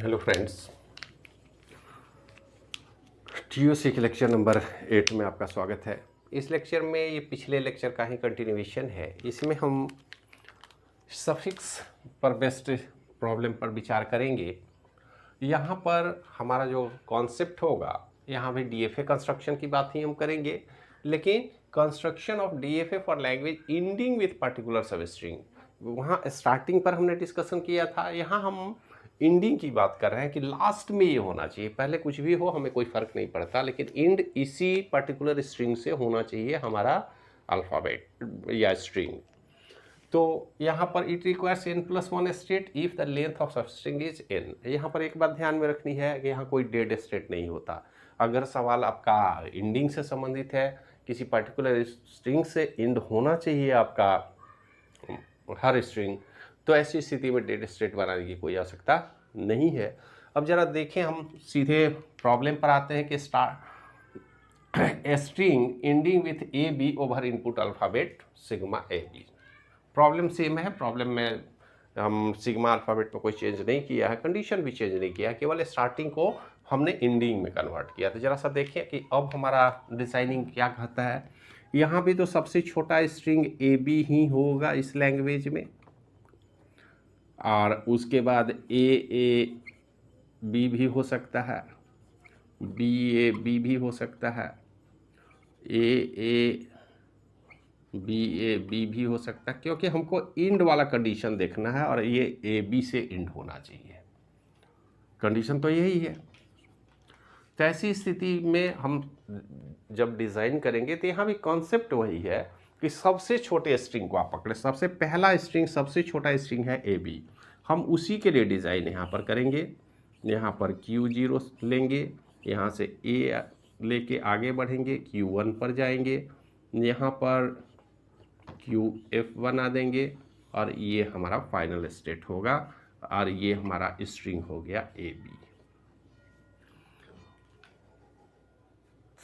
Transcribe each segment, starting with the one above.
Hello friends, टीयूसी के lecture number 8 में आपका स्वागत है। इस लेक्चर में ये पिछले लेक्चर का ही कंटिन्यूएशन है। इसमें हम सफिक्स पर बेस्ड प्रॉब्लम पर विचार करेंगे। यहाँ पर हमारा जो कॉन्सेप्ट होगा, यहाँ भी डीएफए कंस्ट्रक्शन की बात ही हम करेंगे, लेकिन construction of DFA for language ending with particular सब स्ट्रिंग। वहाँ स्टार्टिंग पर हमने डिस्कशन किया था, यहाँ हम इंडिंग की बात कर रहे हैं कि लास्ट में ये होना चाहिए। पहले कुछ भी हो हमें कोई फ़र्क नहीं पड़ता, लेकिन इंड इसी पर्टिकुलर स्ट्रिंग से होना चाहिए हमारा अल्फ़ाबेट या स्ट्रिंग। तो यहाँ पर it requires n+1 state if the length of सब स्ट्रिंग इज n। यहाँ पर एक बात ध्यान में रखनी है कि यहाँ कोई डेड स्टेट नहीं होता। अगर सवाल आपका इंडिंग से संबंधित है, किसी पर्टिकुलर स्ट्रिंग से इंड होना चाहिए आपका हर स्ट्रिंग, तो ऐसी स्थिति में डेड स्टेट बनाने की कोई आवश्यकता नहीं है। अब जरा देखें, हम सीधे प्रॉब्लम पर आते हैं कि string ending with a b over input alphabet sigma a b. Problem same है। प्रॉब्लम में हम सिग्मा अल्फ़ाबेट में कोई चेंज नहीं किया है, कंडीशन भी चेंज नहीं किया है, केवल स्टार्टिंग को हमने इंडिंग में कन्वर्ट किया। तो जरा सा देखिए कि अब हमारा डिज़ाइनिंग क्या कहता है। यहाँ भी तो सबसे छोटा स्ट्रिंग ए बी ही होगा इस लैंग्वेज में, और उसके बाद ए बी भी हो सकता है, बी भी हो सकता है, ए बी भी हो सकता है, क्योंकि हमको इंड वाला कंडीशन देखना है और ये ए बी से इंड होना चाहिए। कंडीशन तो यही है। तो ऐसी स्थिति में हम जब डिज़ाइन करेंगे तो यहाँ भी कॉन्सेप्ट वही है कि सबसे छोटे स्ट्रिंग को आप पकड़े। सबसे पहला स्ट्रिंग, सबसे छोटा स्ट्रिंग है ए बी, हम उसी के लिए डिज़ाइन यहाँ पर करेंगे। यहाँ पर Q0 लेंगे, यहाँ से ए लेके आगे बढ़ेंगे, Q1 पर जाएंगे, यहाँ पर QF बना देंगे और ये हमारा फाइनल स्टेट होगा, और ये हमारा स्ट्रिंग हो गया ए बी।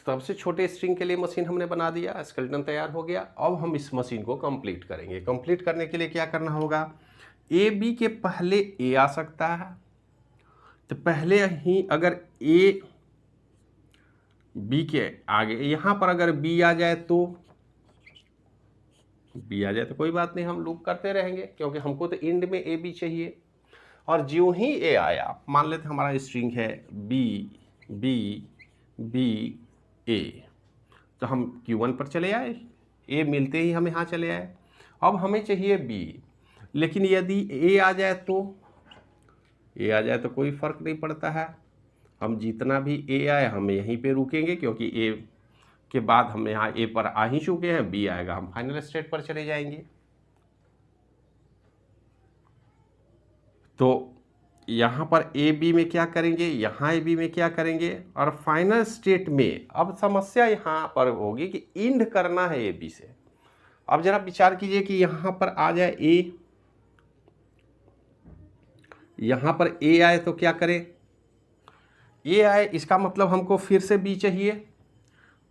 सबसे छोटे स्ट्रिंग के लिए मशीन हमने बना दिया, स्केलेटन तैयार हो गया। अब हम इस मशीन को कंप्लीट करेंगे। कंप्लीट करने के लिए क्या करना होगा, ए बी के पहले ए आ सकता है, तो पहले ही अगर ए बी के आगे यहाँ पर अगर बी आ जाए तो कोई बात नहीं, हम लूप करते रहेंगे, क्योंकि हमको तो एंड में ए बी चाहिए। और ज्यों ही ए आया, मान लेते हमारा स्ट्रिंग है बी बी बी ए, तो हम Q1 पर चले आए, ए मिलते ही हम यहाँ चले आए। अब हमें चाहिए बी, लेकिन यदि ए आ जाए तो कोई फ़र्क नहीं पड़ता है। हम जितना भी ए आए हम यहीं पे रुकेंगे, क्योंकि ए के बाद हम यहाँ ए पर आ ही चुके हैं, बी आएगा हम फाइनल स्टेट पर चले जाएंगे। तो यहाँ पर ए बी में क्या करेंगे, यहाँ ए बी में क्या करेंगे, और फाइनल स्टेट में अब समस्या यहाँ पर होगी कि इंड करना है ए बी से। अब जरा विचार कीजिए कि यहाँ पर आ जाए ए, यहाँ पर ए आए तो क्या करें, ए आए इसका मतलब हमको फिर से बी चाहिए।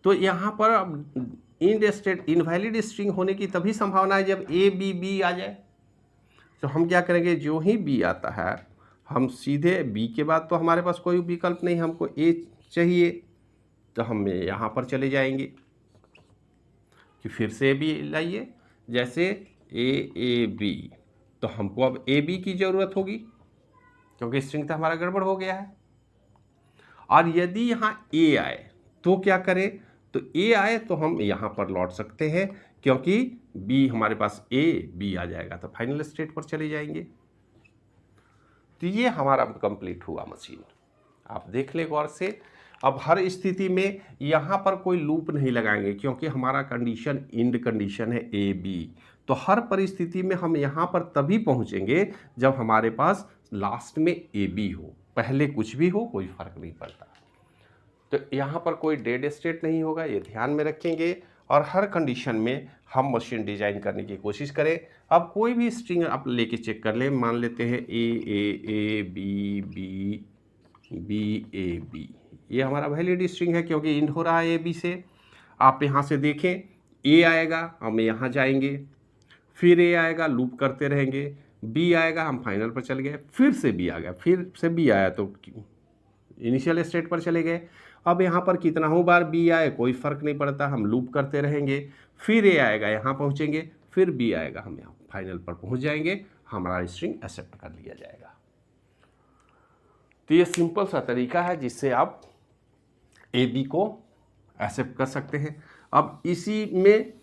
तो यहाँ पर अब इंड स्टेट इनवैलिड स्ट्रिंग होने की तभी संभावना है जब ए बी आ जाए। तो हम क्या करेंगे, जो ही बी आता है हम सीधे बी के बाद तो हमारे पास कोई विकल्प नहीं, हमको ए चाहिए, तो हम यहाँ पर चले जाएंगे कि फिर से ए बी लाइए। जैसे ए बी, तो हमको अब ए बी की ज़रूरत होगी, क्योंकि स्ट्रिंग तो हमारा गड़बड़ हो गया है। और यदि यहाँ ए आए तो क्या करें, तो ए आए तो हम यहाँ पर लौट सकते हैं, क्योंकि बी हमारे पास ए बी आ जाएगा, तो फाइनल स्टेट पर चले जाएंगे। तो ये हमारा कंप्लीट हुआ मशीन। आप देख ले गौर से। अब हर स्थिति में यहाँ पर कोई लूप नहीं लगाएंगे, क्योंकि हमारा कंडीशन इंड कंडीशन है ए बी। तो हर परिस्थिति में हम यहाँ पर तभी पहुँचेंगे जब हमारे पास लास्ट में ए बी हो। पहले कुछ भी हो कोई फ़र्क नहीं पड़ता। तो यहाँ पर कोई डेड स्टेट नहीं होगा, ये ध्यान में रखेंगे। और हर कंडीशन में हम मशीन डिज़ाइन करने की कोशिश करें। अब कोई भी स्ट्रिंग आप लेके चेक कर लें, मान लेते हैं a b b b a b, ये हमारा वैलिड स्ट्रिंग है क्योंकि इंड हो रहा है ए बी से। आप यहाँ से देखें, ए आएगा हम यहाँ जाएंगे, फिर ए आएगा, लूप करते रहेंगे, बी आएगा, हम फाइनल पर चल गए, फिर से बी आ गया, फिर से बी आया तो इनिशियल स्टेट पर चले गए। अब यहाँ पर कितना बार बी आए कोई फ़र्क नहीं पड़ता, हम लूप करते रहेंगे, फिर ए आएगा, यहाँ पहुँचेंगे, फिर बी आएगा, हम यहाँ फाइनल पर पहुँच जाएंगे, हमारा स्ट्रिंग एक्सेप्ट कर लिया जाएगा। तो ये सिंपल सा तरीका है जिससे आप ए बी को एक्सेप्ट कर सकते हैं। अब इसी में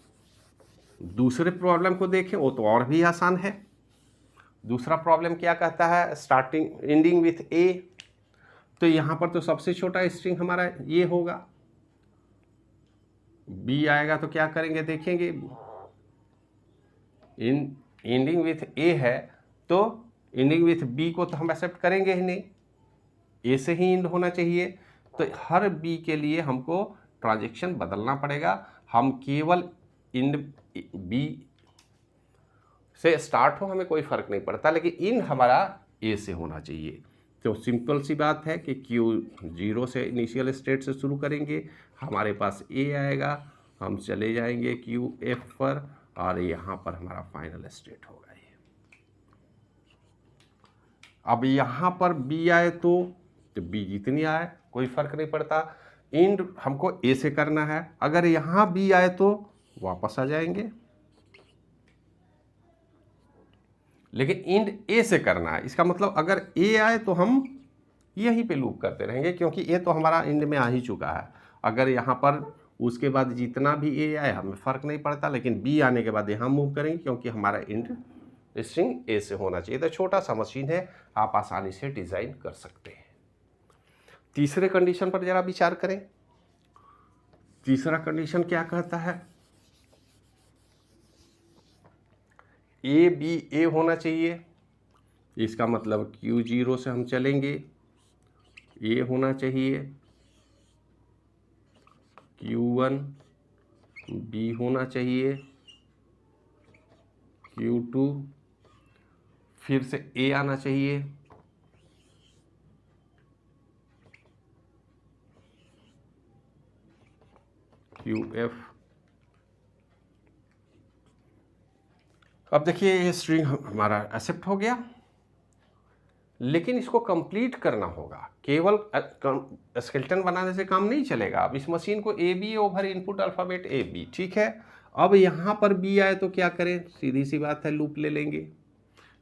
दूसरे प्रॉब्लम को देखें, वो तो और भी आसान है। दूसरा प्रॉब्लम क्या कहता है, स्टार्टिंग एंडिंग विथ ए। तो यहाँ पर तो सबसे छोटा स्ट्रिंग हमारा ये होगा, बी आएगा तो क्या करेंगे देखेंगे, इन एंडिंग विथ ए है तो एंडिंग विथ बी को तो हम एक्सेप्ट करेंगे ही नहीं, ए से ही एंड होना चाहिए। तो हर बी के लिए हमको ट्रांजैक्शन बदलना पड़ेगा, हम केवल इन बी से स्टार्ट हो हमें कोई फ़र्क नहीं पड़ता, लेकिन इन हमारा ए से होना चाहिए। तो सिंपल सी बात है कि क्यू 0 से इनिशियल स्टेट से शुरू करेंगे, हमारे पास ए आएगा, हम चले जाएंगे क्यू एफ पर और यहाँ पर हमारा फाइनल स्टेट होगा ये। अब यहाँ पर बी आए तो बी जितनी आए कोई फ़र्क नहीं पड़ता, एंड हमको ए से करना है। अगर यहाँ बी आए तो वापस आ जाएंगे, लेकिन एंड ए से करना है। इसका मतलब अगर ए आए तो हम यहीं पे लूप करते रहेंगे, क्योंकि ए तो हमारा एंड में आ ही चुका है। अगर यहाँ पर उसके बाद जितना भी ए आए हमें फ़र्क नहीं पड़ता, लेकिन बी आने के बाद यहाँ मूव करेंगे, क्योंकि हमारा एंड स्ट्रिंग ए से होना चाहिए। तो छोटा सा मशीन है, आप आसानी से डिज़ाइन कर सकते हैं। तीसरे कंडीशन पर ज़रा विचार करें। तीसरा कंडीशन क्या कहता है, ए बी ए होना चाहिए। इसका मतलब Q0 से हम चलेंगे, ए होना चाहिए, Q1 बी होना चाहिए, Q2 फिर से ए आना चाहिए, QF। अब देखिए ये स्ट्रिंग हमारा एक्सेप्ट हो गया, लेकिन इसको कंप्लीट करना होगा। केवल स्केलेटन बनाने से काम नहीं चलेगा। अब इस मशीन को a b over input alphabet a b, ठीक है। अब यहाँ पर बी आए तो क्या करें, सीधी सी बात है, लूप ले लेंगे।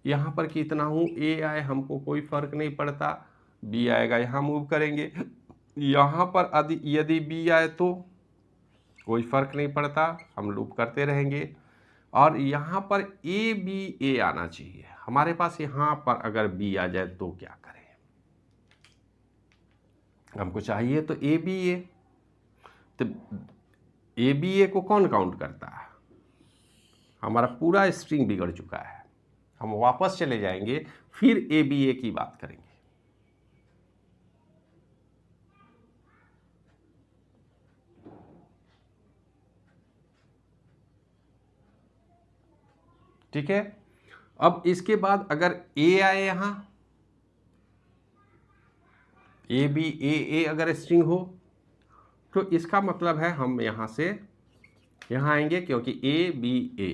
यहाँ पर कितना हूँ, ए आए हमको कोई फ़र्क नहीं पड़ता, बी आएगा यहाँ मूव करेंगे। यहाँ पर यदि बी आए तो कोई फ़र्क नहीं पड़ता, हम लूप करते रहेंगे। और यहाँ पर ए बी ए आना चाहिए हमारे पास। यहाँ पर अगर बी आ जाए तो क्या करें, हमको चाहिए तो ए बी ए। तो ए बी ए को कौन काउंट करता है, हमारा पूरा स्ट्रिंग बिगड़ चुका है। हम वापस चले जाएंगे, फिर ए बी ए की बात करेंगे। ठीक है। अब इसके बाद अगर ए आए, यहाँ ए बी ए अगर स्ट्रिंग हो तो इसका मतलब है हम यहाँ से यहाँ आएंगे, क्योंकि ए बी ए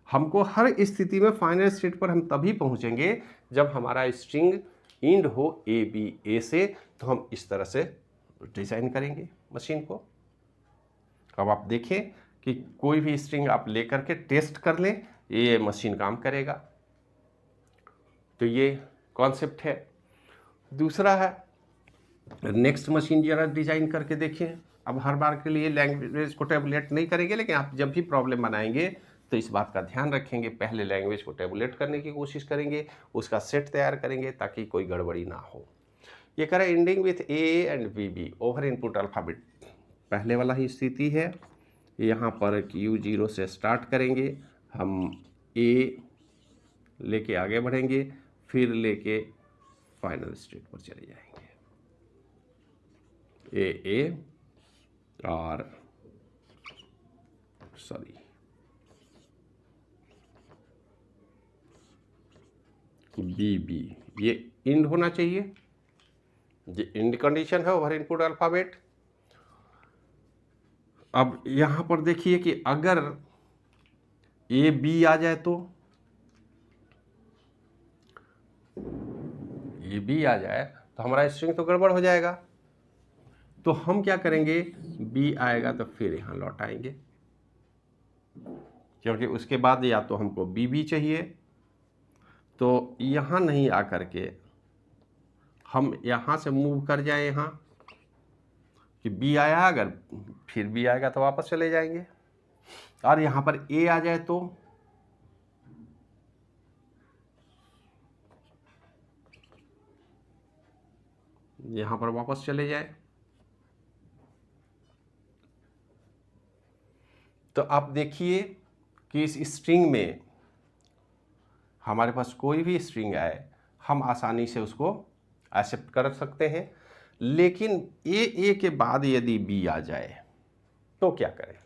हमको हर स्थिति में फाइनल स्टेट पर हम तभी पहुँचेंगे जब हमारा स्ट्रिंग एंड हो ए बी ए से। तो हम इस तरह से डिज़ाइन करेंगे मशीन को। अब आप देखें कि कोई भी स्ट्रिंग आप लेकर के टेस्ट कर लें, ये मशीन काम करेगा। तो ये कॉन्सेप्ट है। दूसरा है, नेक्स्ट मशीन जरा डिज़ाइन करके देखें। अब हर बार के लिए लैंग्वेज को टेबुलेट नहीं करेंगे, लेकिन आप जब भी प्रॉब्लम बनाएंगे तो इस बात का ध्यान रखेंगे, पहले लैंग्वेज को टेबुलेट करने की कोशिश करेंगे, उसका सेट तैयार करेंगे ताकि कोई गड़बड़ी ना हो। ये करें ending with a and b b over input alphabet, पहले वाला ही स्थिति है। यहाँ पर Q0 से स्टार्ट करेंगे, हम ए लेके आगे बढ़ेंगे, फिर लेके फाइनल स्टेट पर चले जाएंगे, ए और सॉरी बी। ये इंड होना चाहिए, ये इंड कंडीशन है ओवर इनपुट अल्फ़ाबेट। अब यहाँ पर देखिए कि अगर ए बी आ जाए तो ये बी आ जाए तो हमारा स्ट्रिंग तो गड़बड़ हो जाएगा। तो हम क्या करेंगे, बी आएगा तो फिर यहाँ लौट आएंगे, क्योंकि उसके बाद या तो हमको बी चाहिए, तो यहाँ नहीं आकर के हम यहाँ से मूव कर जाए यहाँ कि बी आया, अगर फिर बी आएगा तो वापस चले जाएंगे। और यहाँ पर ए आ जाए तो यहाँ पर वापस चले जाए। तो आप देखिए कि इस स्ट्रिंग में हमारे पास कोई भी स्ट्रिंग आए हम आसानी से उसको एक्सेप्ट कर सकते हैं, लेकिन ए के बाद यदि बी आ जाए तो क्या करें।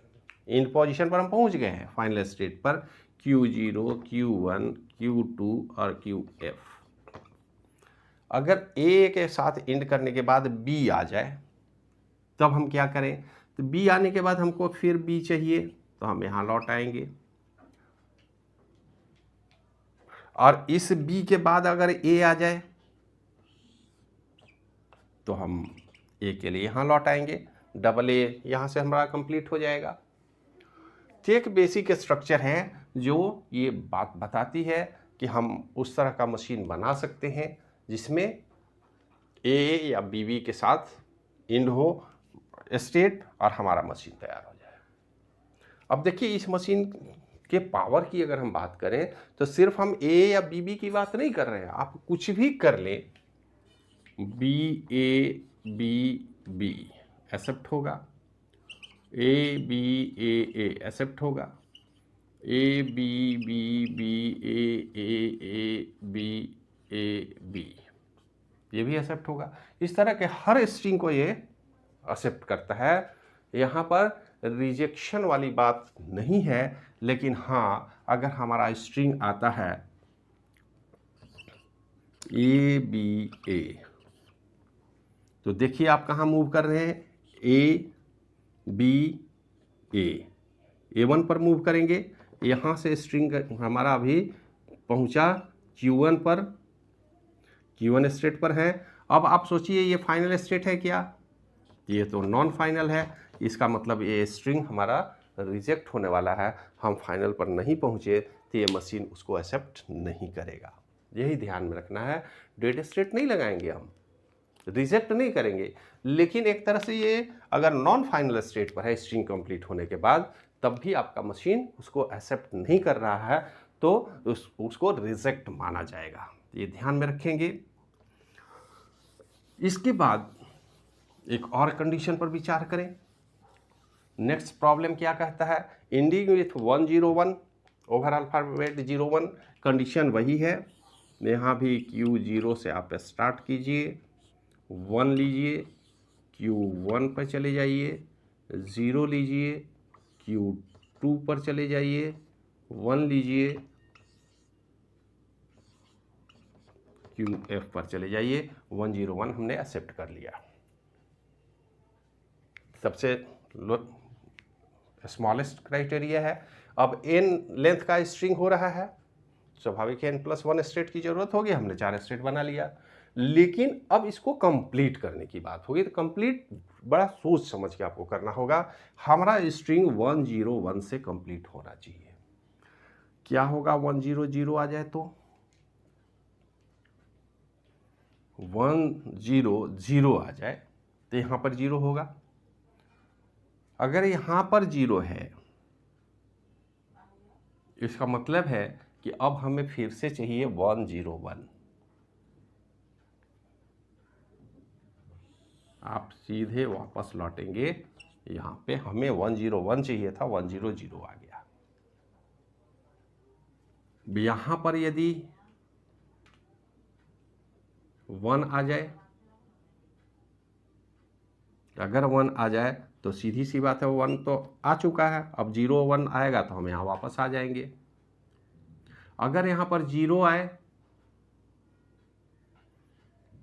इन पोजीशन पर हम पहुंच गए हैं, फाइनल स्टेट पर Q0, Q1, Q2 और QF। अगर ए के साथ इंड करने के बाद बी आ जाए तब हम क्या करें, तो बी आने के बाद हमको फिर बी चाहिए तो हम यहाँ लौट आएंगे, और इस बी के बाद अगर ए आ जाए तो हम ए के लिए यहाँ लौट आएंगे, डबल ए यहाँ से हमारा कंप्लीट हो जाएगा। तो एक बेसिक स्ट्रक्चर है जो ये बात बताती है कि हम उस तरह का मशीन बना सकते हैं जिसमें ए या बी के साथ इंड हो स्टेट और हमारा मशीन तैयार हो जाए। अब देखिए इस मशीन के पावर की अगर हम बात करें तो सिर्फ हम ए या बी की बात नहीं कर रहे हैं, आप कुछ भी कर लें, बी ए बी एक्सेप्ट होगा, ए बी ए एक्सेप्ट होगा, ए बी ए बी ये भी एक्सेप्ट होगा। इस तरह के हर स्ट्रिंग को ये एक्सेप्ट करता है। यहाँ पर रिजेक्शन वाली बात नहीं है, लेकिन हाँ अगर हमारा स्ट्रिंग आता है ए बी ए, तो देखिए आप कहाँ मूव कर रहे हैं, ए बी A1 पर मूव करेंगे। यहाँ से स्ट्रिंग हमारा अभी पहुँचा Q1 पर, Q1 स्टेट पर है। अब आप सोचिए ये फाइनल स्टेट है क्या, ये तो नॉन फाइनल है, इसका मतलब ये स्ट्रिंग हमारा रिजेक्ट होने वाला है, हम फाइनल पर नहीं पहुँचे तो ये मशीन उसको एक्सेप्ट नहीं करेगा। यही ध्यान में रखना है, डेड स्टेट नहीं लगाएंगे, हम रिजेक्ट नहीं करेंगे, लेकिन एक तरह से ये अगर नॉन फाइनल स्टेट पर है स्ट्रिंग कंप्लीट होने के बाद, तब भी आपका मशीन उसको एक्सेप्ट नहीं कर रहा है तो उसको रिजेक्ट माना जाएगा। ये ध्यान में रखेंगे। इसके बाद एक और कंडीशन पर विचार करें। नेक्स्ट प्रॉब्लम क्या कहता है, ending with 101 over alphabet 01, condition वही है। यहाँ भी Q0 से आप स्टार्ट कीजिए, 1 लीजिए, Q1 पर चले जाइए, 0 लीजिए, Q2 पर चले जाइए, 1 लीजिए, QF पर चले जाइए। 101 हमने एक्सेप्ट कर लिया। सबसे स्मॉलेस्ट क्राइटेरिया है। अब n लेंथ का स्ट्रिंग हो रहा है, स्वाभाविक है n+1 स्टेट की जरूरत होगी, हमने 4 स्टेट बना लिया। लेकिन अब इसको कंप्लीट करने की बात होगी, तो कंप्लीट बड़ा सोच समझ के आपको करना होगा। हमारा स्ट्रिंग 101 से कंप्लीट होना चाहिए। क्या होगा 100 आ जाए तो 100 आ जाए तो यहाँ पर 0 होगा। अगर यहाँ पर 0 है इसका मतलब है कि अब हमें फिर से चाहिए 101। आप सीधे वापस लौटेंगे यहाँ पे, हमें 101 चाहिए था, 100 आ गया। यहाँ पर यदि 1 आ जाए, अगर 1 आ जाए तो सीधी सी बात है 1 तो आ चुका है, अब 01 आएगा तो हम यहाँ वापस आ जाएंगे। अगर यहाँ पर 0 आए,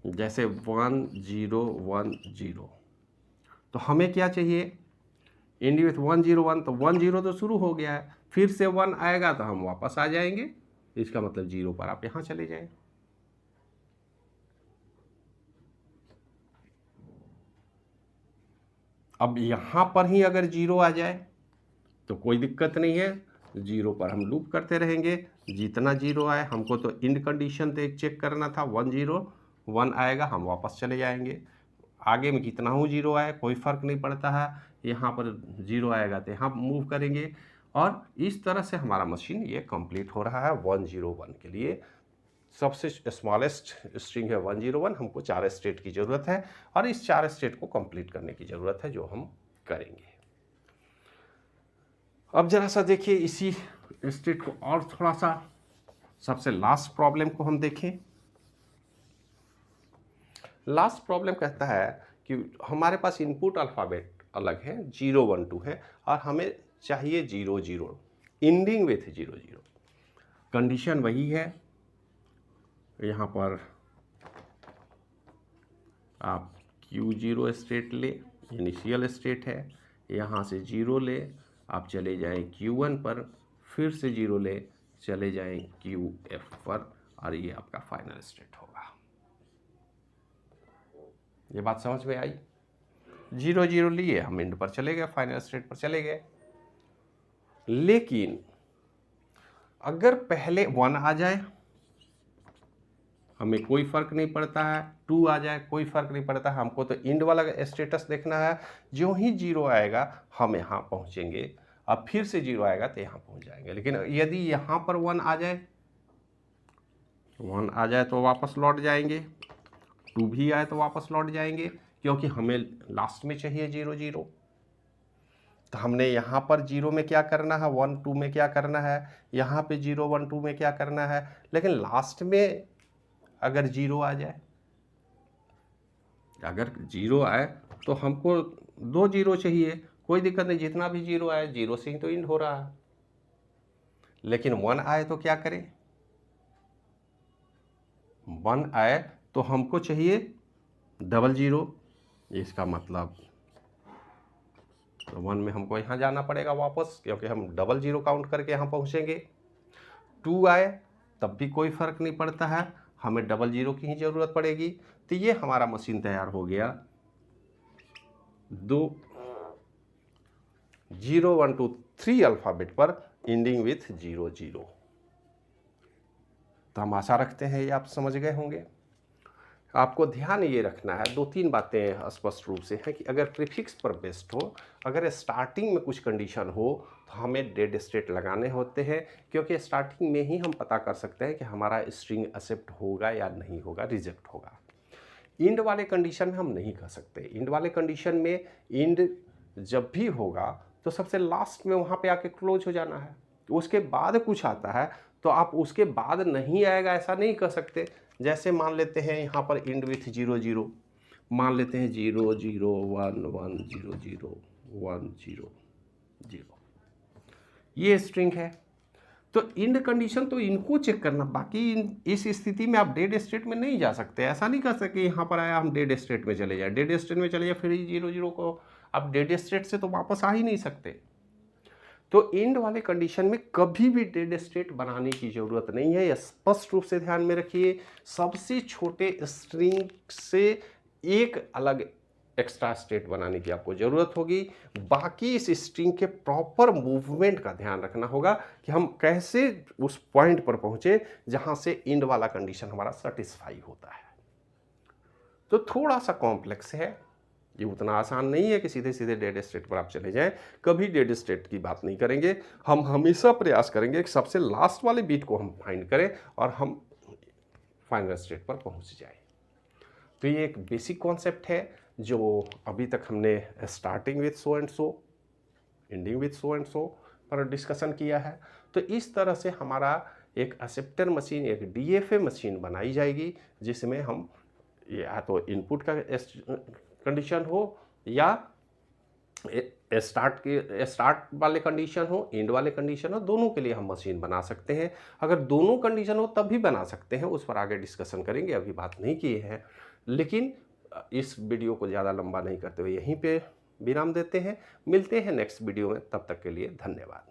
जैसे 1010, तो हमें क्या चाहिए, एंड विथ 101, तो 10 तो शुरू हो गया है, फिर से 1 आएगा तो हम वापस आ जाएंगे। इसका मतलब 0 पर आप यहाँ चले जाएं। अब यहाँ पर ही अगर 0 आ जाए तो कोई दिक्कत नहीं है, 0 पर हम लूप करते रहेंगे, जितना 0 आए। हमको तो इंड कंडीशन तो एक चेक करना था, 1 0 1 आएगा हम वापस चले जाएंगे। आगे में कितना हो 0 आए कोई फ़र्क नहीं पड़ता है, यहाँ पर 0 आएगा तो यहाँ मूव करेंगे, और इस तरह से हमारा मशीन ये कंप्लीट हो रहा है 101 के लिए। सबसे स्मॉलेस्ट स्ट्रिंग है 101, हमको 4 स्टेट की ज़रूरत है, और इस 4 स्टेट को कंप्लीट करने की ज़रूरत है, जो हम करेंगे। अब जरा सा देखिए इसी स्टेट को और थोड़ा सा, सबसे लास्ट प्रॉब्लम को हम देखें। लास्ट प्रॉब्लम कहता है कि हमारे पास इनपुट अल्फ़ाबेट अलग है, 0 1 2 है, और हमें चाहिए 0 0 एंडिंग विथ 0 0। कंडीशन वही है, यहाँ पर आप Q0 स्टेट ले, इनिशियल स्टेट है, यहाँ से 0 ले, आप चले जाएं Q1 पर, फिर से 0 ले, चले जाएं QF पर, और ये आपका फाइनल स्टेट होगा। ये बात समझ में आई? 0 0 लिए हम एंड पर चले गए, फाइनल स्टेट पर चले गए। लेकिन अगर पहले 1 आ जाए हमें कोई फ़र्क नहीं पड़ता है, 2 आ जाए कोई फ़र्क नहीं पड़ता है, हमको तो एंड वाला स्टेटस देखना है। जो ही 0 आएगा हम यहाँ पहुँचेंगे, अब फिर से 0 आएगा तो यहाँ पहुँच जाएंगे। लेकिन यदि यहाँ पर 1 आ जाए, 1 आ जाए तो वापस लौट जाएंगे, 2 भी आए तो वापस लौट जाएंगे, क्योंकि हमें लास्ट में चाहिए 0 0। तो हमने यहाँ पर 0 में क्या करना है, 1 2 में क्या करना है, यहाँ पे 0 1 2 में क्या करना है। लेकिन लास्ट में अगर 0 आ जाए, अगर 0 आए तो हमको 2 0 चाहिए, कोई दिक्कत नहीं, जितना भी 0 आए 0 से ही तो एंड हो रहा है। लेकिन 1 आए तो क्या करें, 1 आए तो हमको चाहिए 0 0। इसका मतलब 1 में हमको यहाँ जाना पड़ेगा वापस, क्योंकि हम 0 0 काउंट करके यहाँ पहुँचेंगे। 2 आए तब भी कोई फ़र्क नहीं पड़ता है, हमें 0 0 की ही ज़रूरत पड़ेगी। तो ये हमारा मशीन तैयार हो गया 2 0 1 2 3 अल्फ़ाबेट पर एंडिंग विथ 0 0। तो हम आशा रखते हैं ये आप समझ गए होंगे। आपको ध्यान ये रखना है, 2-3 बातें स्पष्ट रूप से हैं कि अगर प्रीफिक्स पर बेस्ड हो, अगर स्टार्टिंग में कुछ कंडीशन हो तो हमें डेड स्टेट लगाने होते हैं, क्योंकि स्टार्टिंग में ही हम पता कर सकते हैं कि हमारा स्ट्रिंग एक्सेप्ट होगा या नहीं होगा, रिजेक्ट होगा। इंड वाले कंडीशन में हम नहीं कर सकते। इंड वाले कंडीशन में इंड जब भी होगा तो सबसे लास्ट में वहाँ पे आके क्लोज हो जाना है, उसके बाद कुछ आता है तो आप उसके बाद नहीं आएगा ऐसा नहीं कर सकते। जैसे मान लेते हैं यहाँ पर इंड विथ 0 0, मान लेते हैं 0 0 1 1 0 0 1 0 0, ये स्ट्रिंग है। तो इंड कंडीशन तो इनको चेक करना, बाकी इस स्थिति में आप डेड स्टेट में नहीं जा सकते। ऐसा नहीं कर सकते यहाँ पर आया हम डेड स्टेट में चले जाए, डेड स्टेट में चले जाए फिर 0 0 को आप डेड स्टेट से तो वापस आ ही नहीं सकते। तो इंड वाले कंडीशन में कभी भी डेड स्टेट बनाने की ज़रूरत नहीं है, यह स्पष्ट रूप से ध्यान में रखिए। सबसे छोटे स्ट्रिंग से एक अलग एक्स्ट्रा स्टेट बनाने की आपको ज़रूरत होगी। बाकी इस स्ट्रिंग के प्रॉपर मूवमेंट का ध्यान रखना होगा कि हम कैसे उस पॉइंट पर पहुँचे जहाँ से इंड वाला कंडीशन हमारा सेटिस्फाई होता है। तो थोड़ा सा कॉम्प्लेक्स है, ये उतना आसान नहीं है कि सीधे सीधे डेड स्टेट पर आप चले जाएं। कभी डेड स्टेट की बात नहीं करेंगे, हम हमेशा प्रयास करेंगे कि सबसे लास्ट वाले बीट को हम फाइंड करें और हम फाइनल स्टेट पर पहुंच जाएं। तो ये एक बेसिक कॉन्सेप्ट है जो अभी तक हमने starting with so and so, ending with so and so पर डिस्कशन किया है। तो इस तरह से हमारा एक एक्सेप्टर मशीन, एक DFA मशीन बनाई जाएगी, जिसमें हम या तो इनपुट का कंडीशन हो या स्टार्ट वाले कंडीशन हो, एंड वाले कंडीशन हो, दोनों के लिए हम मशीन बना सकते हैं। अगर दोनों कंडीशन हो तब भी बना सकते हैं, उस पर आगे डिस्कशन करेंगे, अभी बात नहीं किए हैं। लेकिन इस वीडियो को ज़्यादा लंबा नहीं करते हुए यहीं पे विराम देते हैं। मिलते हैं नेक्स्ट वीडियो में, तब तक के लिए धन्यवाद।